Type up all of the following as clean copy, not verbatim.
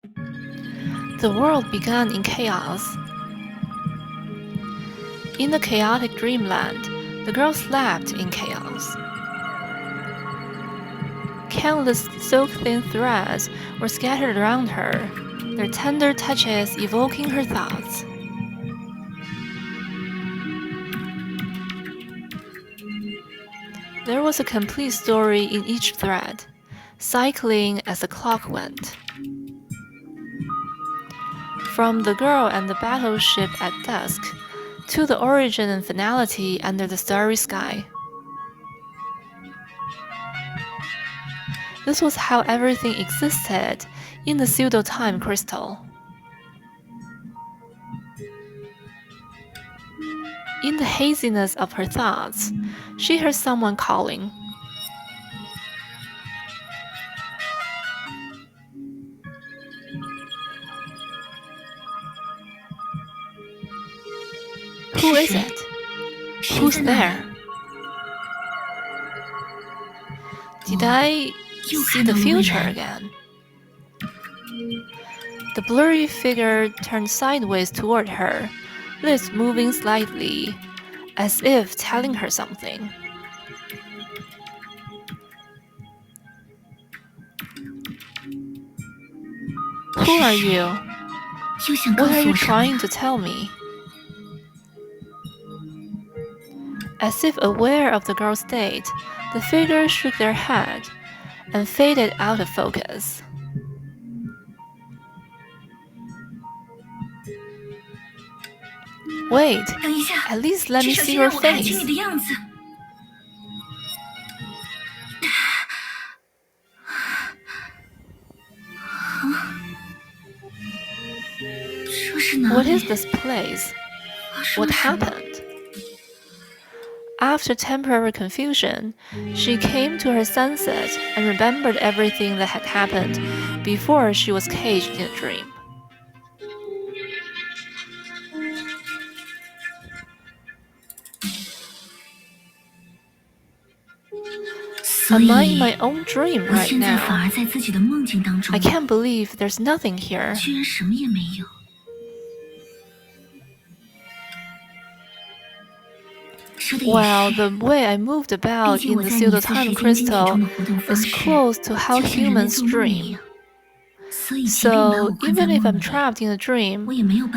The world began in chaos. In the chaotic dreamland, the girl slept in chaos. Countless silk-thin threads were scattered around her, their tender touches evoking her thoughts. There was a complete story in each thread, cycling as the clock went. From the girl and the battleship at dusk, to the origin and finality under the starry sky. This was how everything existed in the pseudo-time crystal. In the haziness of her thoughts, she heard someone calling. Who is it? Who's there? Did I see the future again? The blurry figure turned sideways toward her, lips moving slightly, as if telling her something. Who are you? What are you trying to tell me? As if aware of the girl's state, the figure shook their head and faded out of focus. Wait, at least let me see your face. What is this place? What happened? After temporary confusion, she came to her senses and remembered everything that had happened before she was caged in a dream. Am I in my own dream right now? I can't believe there's nothing here. While the way I moved about in the pseudo-time crystal is close to how humans dream. So, even if I'm trapped in a dream,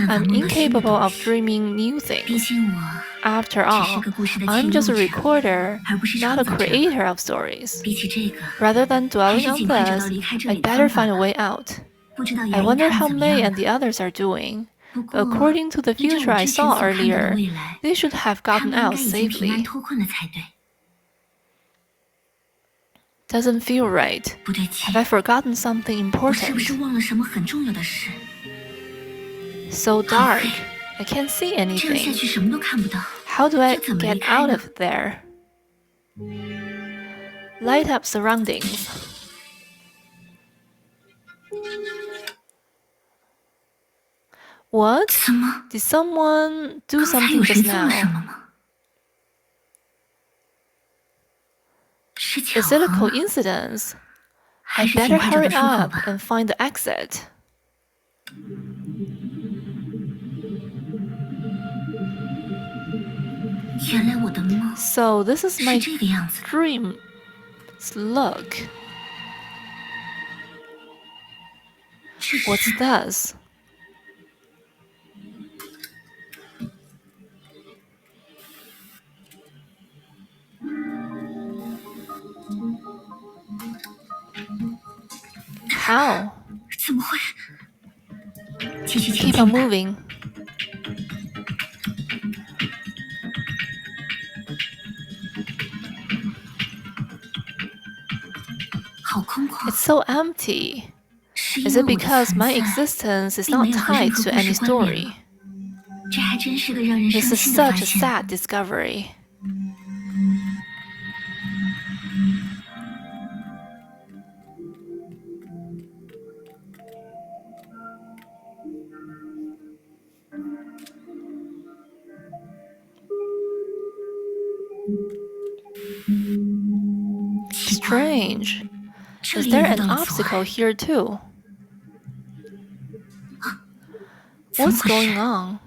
I'm incapable of dreaming new things. After all, I'm just a recorder, not a creator of stories. Rather than dwelling on this, I'd better find a way out. I wonder how May and the others are doing. But according to the future I saw earlier, they should have gotten out safely. Doesn't feel right. Have I forgotten something important? So dark. I can't see anything. How do I get out of there? Light up surroundings. What? Did someone do something just now? Is it a coincidence? I better hurry up and find the exit. So this is my dream's look. What's this? How? Keep on moving. It's so empty. Is it because my existence is not tied to any story? This is such a sad discovery. Strange. Is there an obstacle here too? What's going on?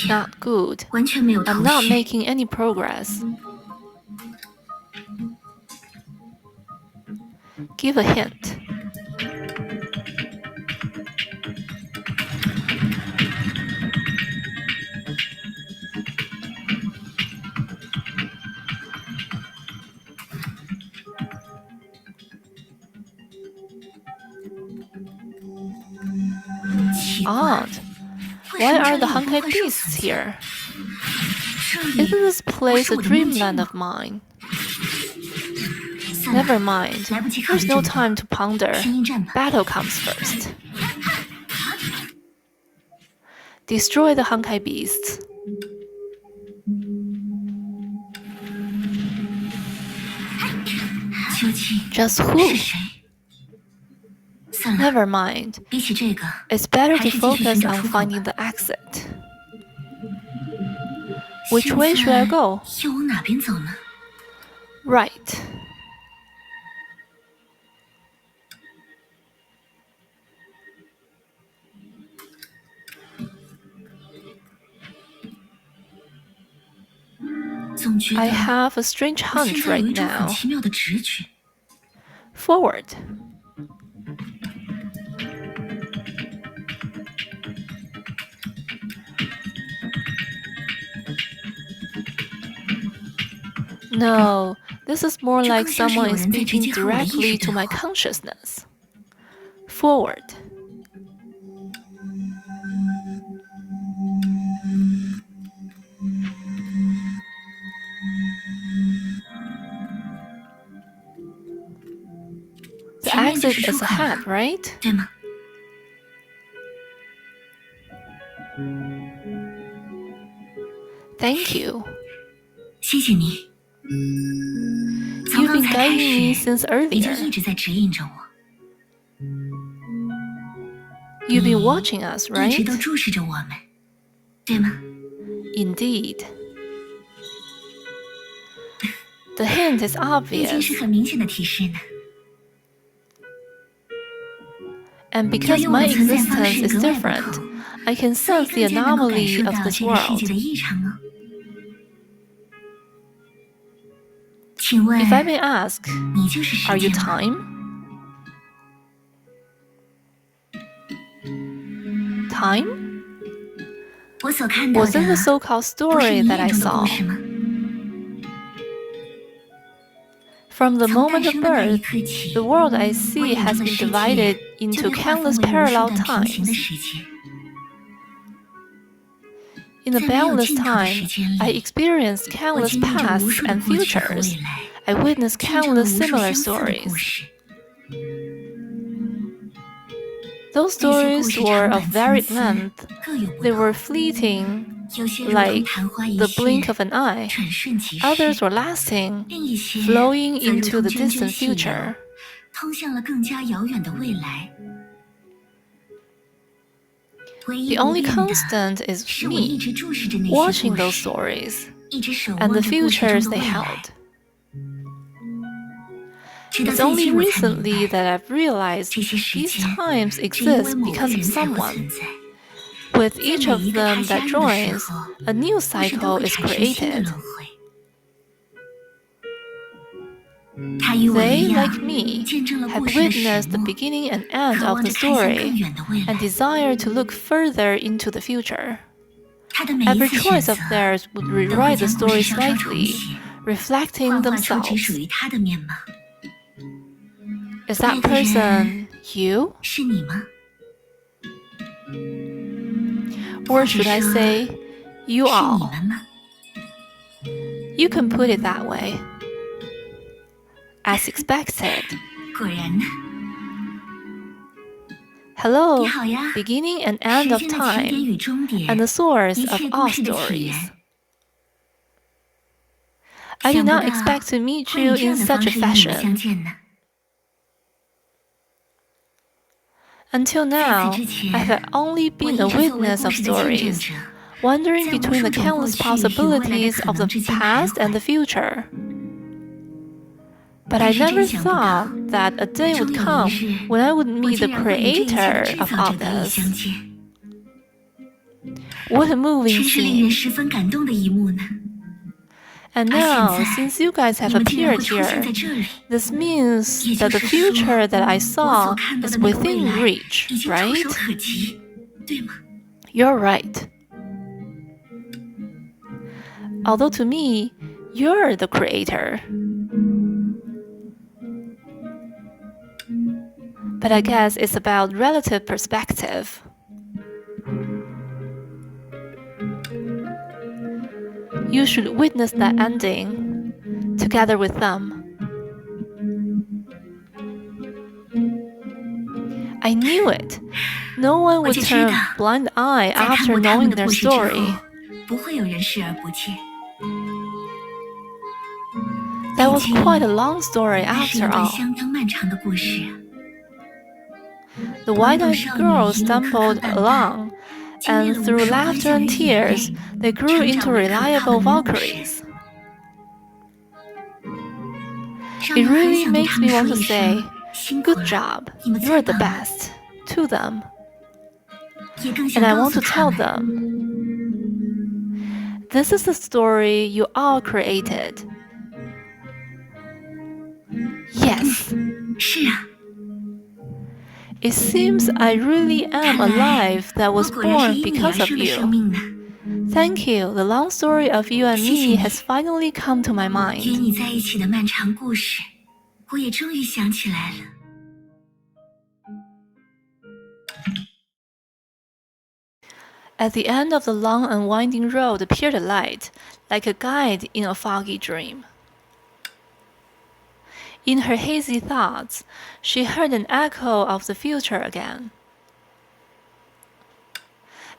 Not good. I'm not making any progress. Give a hint. Odd. Why are the Honkai beasts here? Isn't this place a dreamland of mine? Never mind. There's no time to ponder. Battle comes first. Destroy the Honkai beasts. Just who? Never mind. It's better to focus on finding the exit. Which way should I go? Right. I have a strange hunch right now. Forward. No, this is more like someone is speaking directly to my consciousness. Forward. The exit is ahead, right? Thank you. You've been guiding me since earlier. You've been watching us, right? Indeed. The hint is obvious. And because my existence is different, I can sense the anomaly of this world. If I may ask, are you time? Time? Wasn't the so-called story that I saw? From the moment of birth, the world I see has been divided into countless parallel times. In a boundless time, I experienced countless pasts and futures. I witnessed countless similar stories. Those stories were of varied length. They were fleeting, like the blink of an eye. Others were lasting, flowing into the distant future. The only constant is me, watching those stories, and the futures they held. It's only recently that I've realized these times exist because of someone. With each of them that joins, a new cycle is created. They, like me, have witnessed the beginning and end of the story and desire to look further into the future. Every choice of theirs would rewrite the story slightly, reflecting themselves. Is that person you? Or should I say, you all? You can put it that way. As expected. Hello, beginning and end of time, and the source of all stories. I did not expect to meet you in such a fashion. Until now, I have only been a witness of stories, wandering between the countless possibilities of the past and the future. But I never thought that a day would come when I would meet the creator of all this. What a moving scene! And now, since you guys have appeared here, this means that the future that I saw is within reach, right? You're right. Although to me, you're the creator. But I guess it's about relative perspective. You should witness that ending together with them. I knew it. No one would turn a blind eye after knowing their story. That was quite a long story after all. The white-eyed girl stumbled along, and through laughter and tears, they grew into reliable Valkyries. It really makes me want to say, good job, you're the best, to them. And I want to tell them, this is the story you all created. Yes. It seems I really am a life that was born because of you. Thank you, the long story of you and me has finally come to my mind. At the end of the long and winding road appeared a light, like a guide in a foggy dream. In her hazy thoughts, she heard an echo of the future again.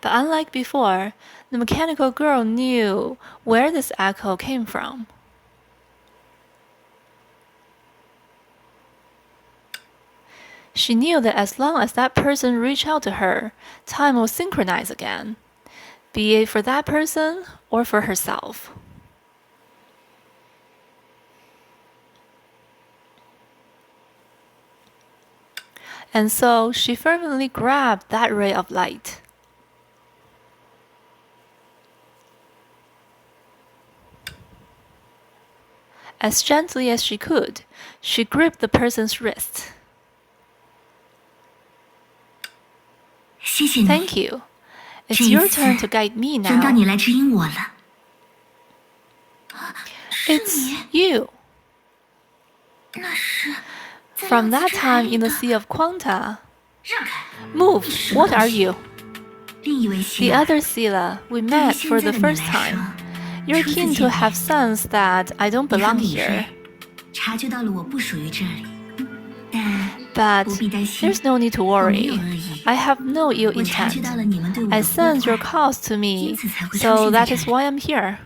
But unlike before, the mechanical girl knew where this echo came from. She knew that as long as that person reached out to her, time will synchronize again, be it for that person or for herself. And so she fervently grabbed that ray of light. As gently as she could, she gripped the person's wrist. Thank you. It's your turn to guide me now. It's you. From that time in the Sea of Quanta. Move! What are you? The other Scylla, we met for the first time. You're keen to have sense that I don't belong here. But there's no need to worry. I have no ill intent. I sense your cause to me, so that is why I'm here.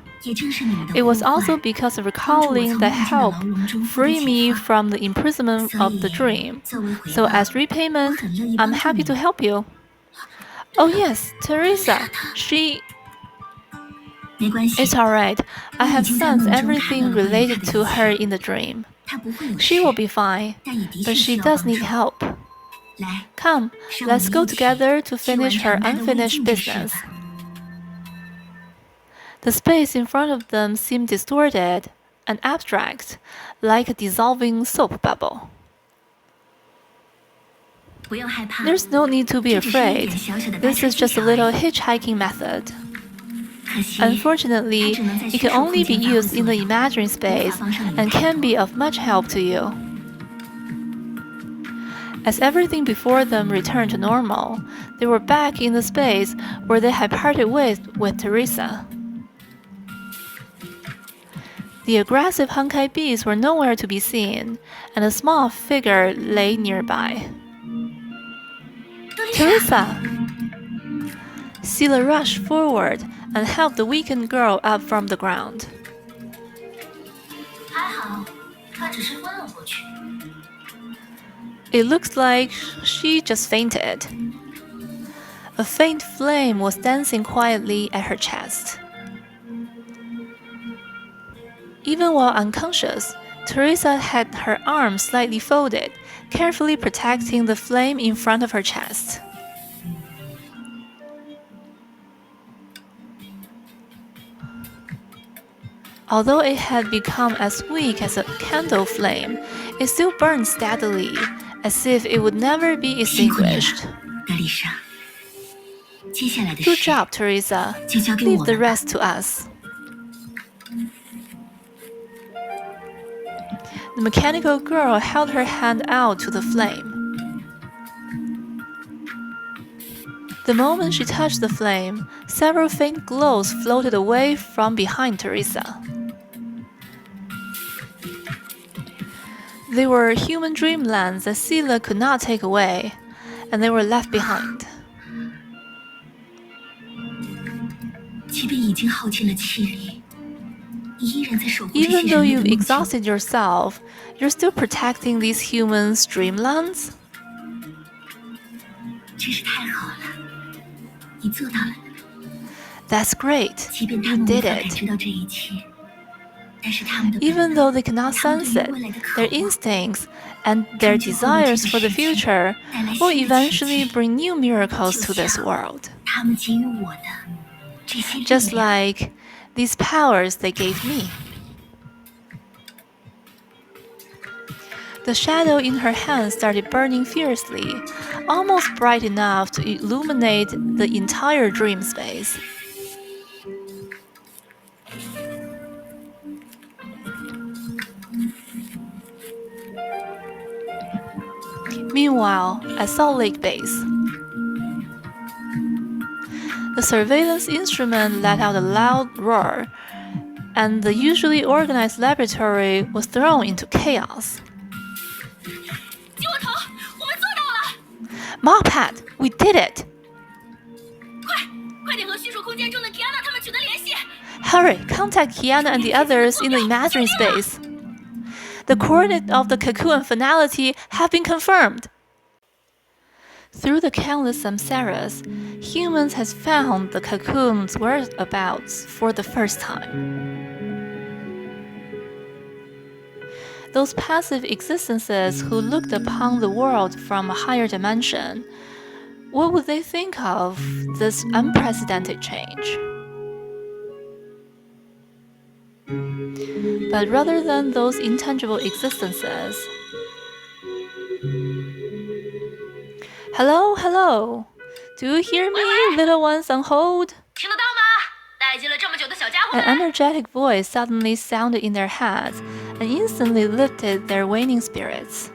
It was also because of recalling that help free me from the imprisonment of the dream. So as repayment, I'm happy to help you. Oh yes, Teresa, she... It's alright. I have sensed everything related to her in the dream. She will be fine, but she does need help. Come, let's go together to finish her unfinished business. The space in front of them seemed distorted and abstract, like a dissolving soap bubble. There's no need to be afraid. This is just a little hitchhiking method. Unfortunately, it can only be used in the imaginary space and can be of much help to you. As everything before them returned to normal, they were back in the space where they had parted with Teresa. The aggressive Honkai bees were nowhere to be seen, and a small figure lay nearby. Teresa! Scylla rushed forward and helped the weakened girl up from the ground. It looks like she just fainted. A faint flame was dancing quietly at her chest. Even while unconscious, Teresa had her arms slightly folded, carefully protecting the flame in front of her chest. Although it had become as weak as a candle flame, it still burned steadily, as if it would never be extinguished. Good job, Teresa. Leave the rest to us. The mechanical girl held her hand out to the flame. The moment she touched the flame, several faint glows floated away from behind Teresa. They were human dreamlands that Sila could not take away, and they were left behind. Even though you've exhausted yourself, you're still protecting these humans' dreamlands? That's great. You did it. Even though they cannot sense it, their instincts and their desires for the future will eventually bring new miracles to this world. Just like these powers they gave me. The shadow in her hand started burning fiercely, almost bright enough to illuminate the entire dream space. Meanwhile, at Salt Lake Base, the surveillance instrument let out a loud roar, and the usually organized laboratory was thrown into chaos. Mophat, we did it! Hurry, contact Kiana and the others in the imaginary space. The coordinates of the cocoon finality have been confirmed. Through the countless samsaras, humans has found the cocoon's whereabouts for the first time. Those passive existences who looked upon the world from a higher dimension, what would they think of this unprecedented change? But rather than those intangible existences, hello, hello. Do you hear me, little ones on hold? An energetic voice suddenly sounded in their heads and instantly lifted their waning spirits.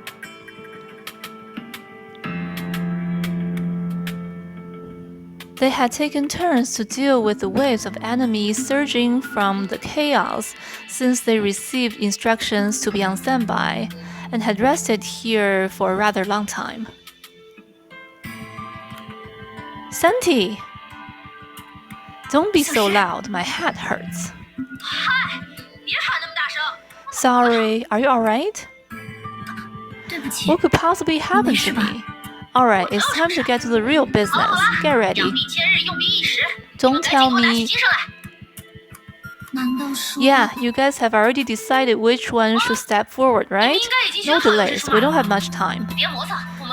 They had taken turns to deal with the waves of enemies surging from the chaos since they received instructions to be on standby, and had rested here for a rather long time. Santi! Don't be so loud, my head hurts. Sorry, are you alright? What could possibly happen to me? Alright, it's time to get to the real business. Get ready. Don't tell me... Yeah, you guys have already decided which one should step forward, right? No delays, we don't have much time.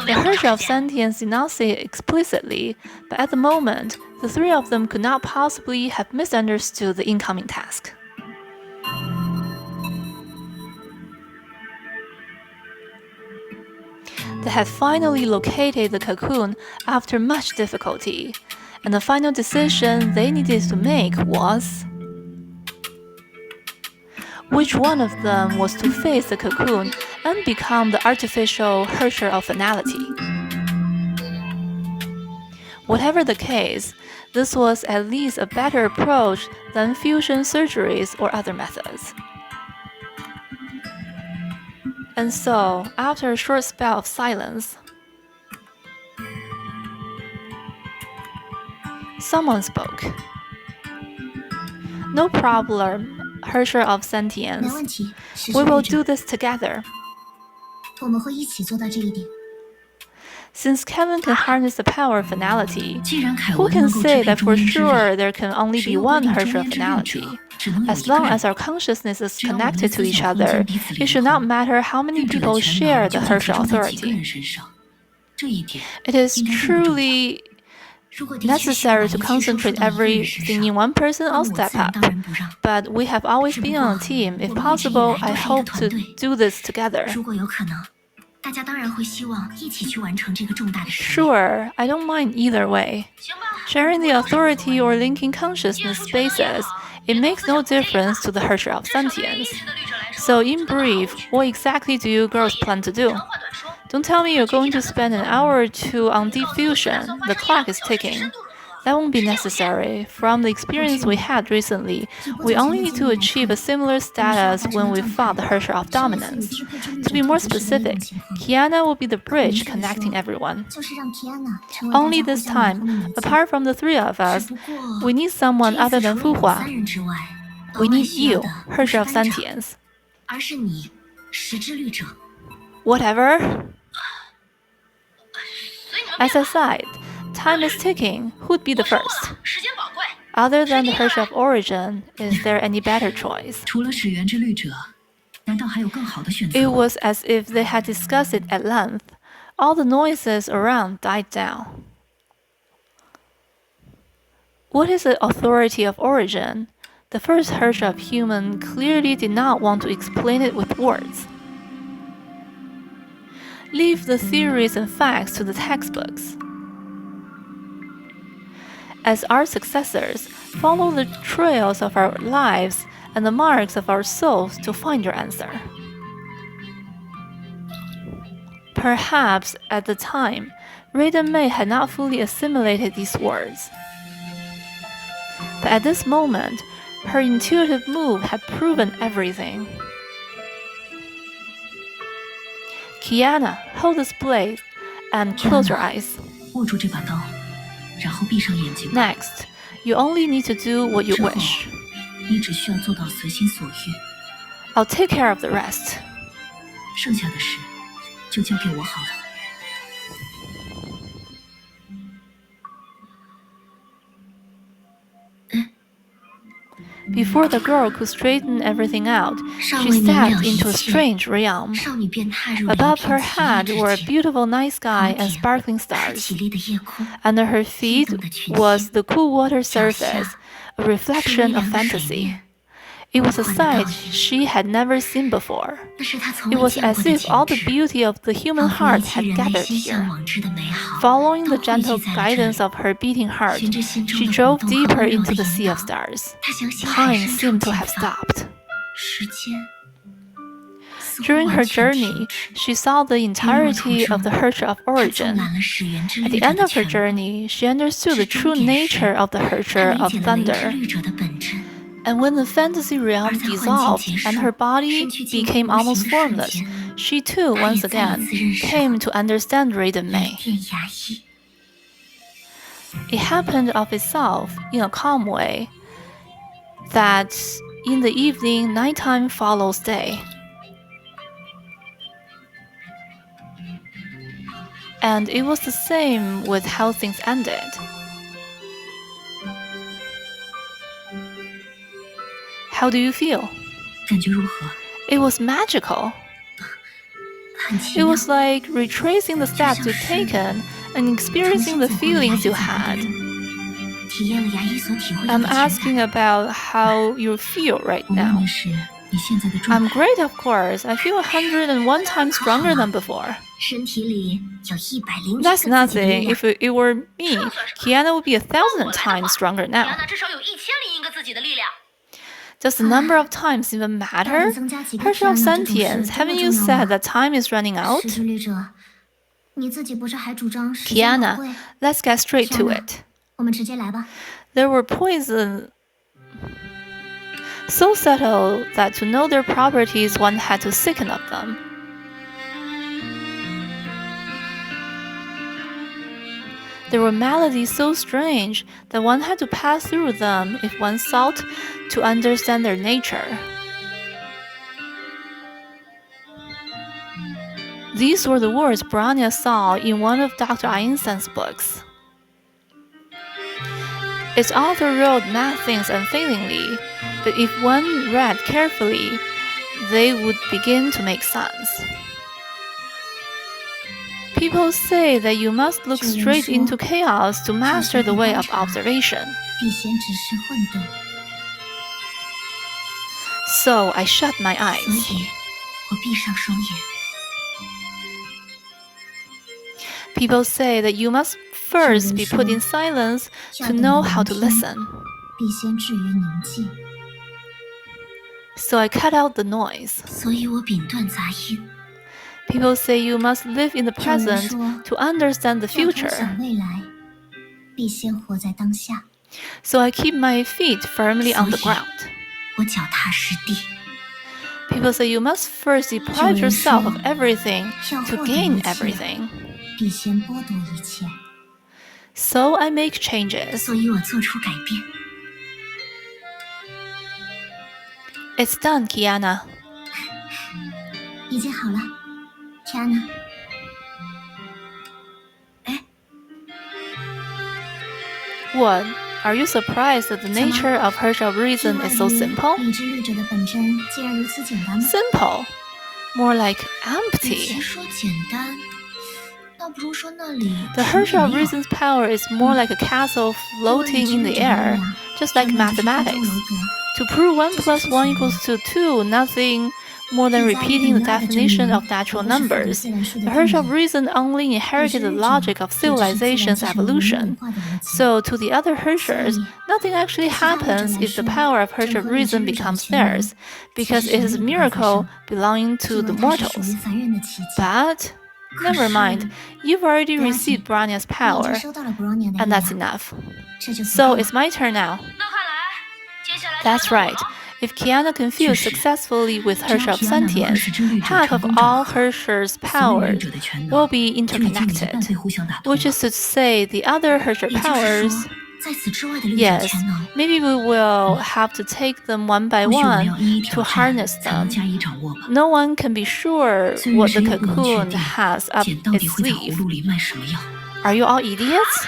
They heard of Sentience enunciate explicitly, but at the moment, the three of them could not possibly have misunderstood the incoming task. They had finally located the cocoon after much difficulty, and the final decision they needed to make was which one of them was to face the cocoon and become the artificial Herrscher of Finality. Whatever the case, this was at least a better approach than fusion surgeries or other methods. And so, after a short spell of silence, someone spoke. No problem, Herrscher of Sentience. We will do this together. Since Kevin can harness the power of finality, who can say that for sure there can only be one Herrscher of finality? As long as our consciousness is connected to each other, it should not matter how many people share the Herrscher authority. It is truly necessary to concentrate everything in one person or step up. But we have always been on a team. If possible, I hope to do this together. Sure, I don't mind either way. Sharing the authority or linking consciousness spaces, it makes no difference to the Herrscher of sentience. So in brief, what exactly do you girls plan to do? Don't tell me you're going to spend an hour or two on deep fusion. The clock is ticking. That won't be necessary. From the experience we had recently, we only need to achieve a similar status when we fought the Herrscher of Dominance. To be more specific, Kiana will be the bridge connecting everyone. Only this time, apart from the three of us, we need someone other than Fuhua. We need you, Herrscher of Sentience. Whatever. As I said, time is ticking. Who'd be the first? Other than the Herrscher of Origin, is there any better choice? It was as if they had discussed it at length. All the noises around died down. What is the authority of origin? The first Herrscher of human clearly did not want to explain it with words. Leave the theories and facts to the textbooks. As our successors, follow the trails of our lives and the marks of our souls to find your answer. Perhaps at the time, Raiden Mei had not fully assimilated these words. But at this moment, her intuitive move had proven everything. Kiana, hold this blade and close your eyes. Next, you only need to do what you wish. I'll take care of the rest. Before the girl could straighten everything out, she stepped into a strange realm. Above her head were a beautiful night sky and sparkling stars. Under her feet was the cool water surface, a reflection of fantasy. It was a sight she had never seen before. It was as if all the beauty of the human heart had gathered here. Following the gentle guidance of her beating heart, she drove deeper into the sea of stars. Time seemed to have stopped. During her journey, she saw the entirety of the Herrscher of Origin. At the end of her journey, she understood the true nature of the Herrscher of Thunder. And when the fantasy realm dissolved and her body became almost formless, she too, once again, came to understand Raiden Mei. It happened of itself in a calm way that in the evening, nighttime follows day. And it was the same with how things ended. How do you feel? It was magical. It was like retracing the steps you've taken and experiencing the feelings you had. I'm asking about how you feel right now. I'm great, of course. I feel 101 times stronger than before. That's nothing. If it were me, Kiana would be 1,000 times stronger now. Does the number of times even matter? Herrscher of Sentience, haven't you said that time is running out? Kiana, let's get straight to it. There were poison so subtle that to know their properties one had to sicken of them. There were maladies so strange that one had to pass through them if one sought to understand their nature. These were the words Branya saw in one of Dr. Einstein's books. Its author wrote mad things unfailingly, but if one read carefully, they would begin to make sense. People say that you must look straight into chaos to master the way of observation. So I shut my eyes. People say that you must first be put in silence to know how to listen. So I cut out the noise. People say you must live in the present to understand the future. So I keep my feet firmly on the ground. People say you must first deprive yourself of everything to gain everything. So I make changes. It's done, Kiana. 已经好了 Kiana 哎 What? Are you surprised that the nature of Hertz of reason is so simple? 理智律者的本真竟然如此简单吗 Simple. More like empty. 与其说简单倒不如说那里 The Hertz of reason's power is more like a castle floating in the air, just like mathematics. To prove 1 + 1 = 2, nothing more than repeating the definition of natural numbers. The Hertz of reason only inherited the logic of civilization's evolution. So to the other Hertzers, nothing actually happens if the power of Hertz of reason becomes theirs, because it is a miracle belonging to the mortals. But never mind, you've already received Branya's power, and that's enough. So it's my turn now. That's right. If Kiana can fuse successfully with Hertz of sentience, half of all Hertzer's power will be interconnected, which is to say the other Hertzer powers. Yes, maybe we will have to take them one by one to harness them. No one can be sure what the cocoon has up its sleeve. Are you all idiots?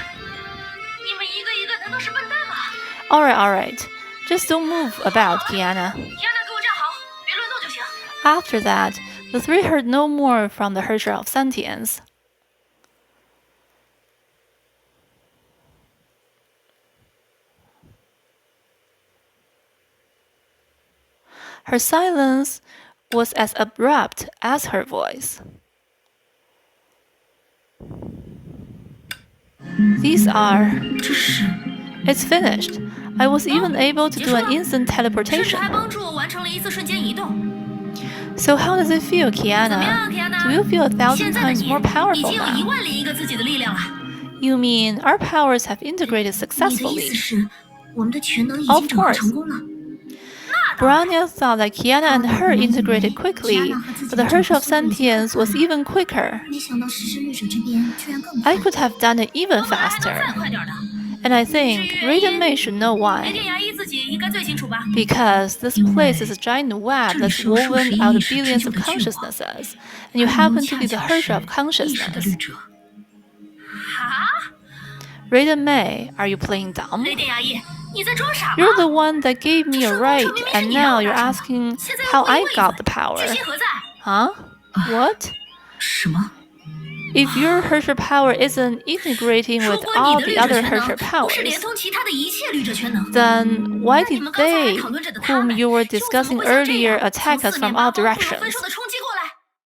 Alright. Just don't move about, Kiana. After that, the three heard no more from the Hertzer of sentience. Her silence was as abrupt as her voice. These are... It's finished. I was even able to do an instant teleportation. So how does it feel, Kiana? Do you feel 1,000 times more powerful now? You mean our powers have integrated successfully? Of course. Branya thought that Kiana and her integrated quickly, but the Hertz of sentience was even quicker. I could have done it even faster. And I think Raiden Mei should know why. Because this place is a giant web that's woven out of billions of consciousnesses, and you happen to be the Hertz of consciousness. Raiden Mei, are you playing dumb? You're the one that gave me a right, and now you're asking how I got the power. Huh? What? If your Hertzer power isn't integrating with all the other Hertzer powers, then why did they, whom you were discussing earlier, attack us from all directions?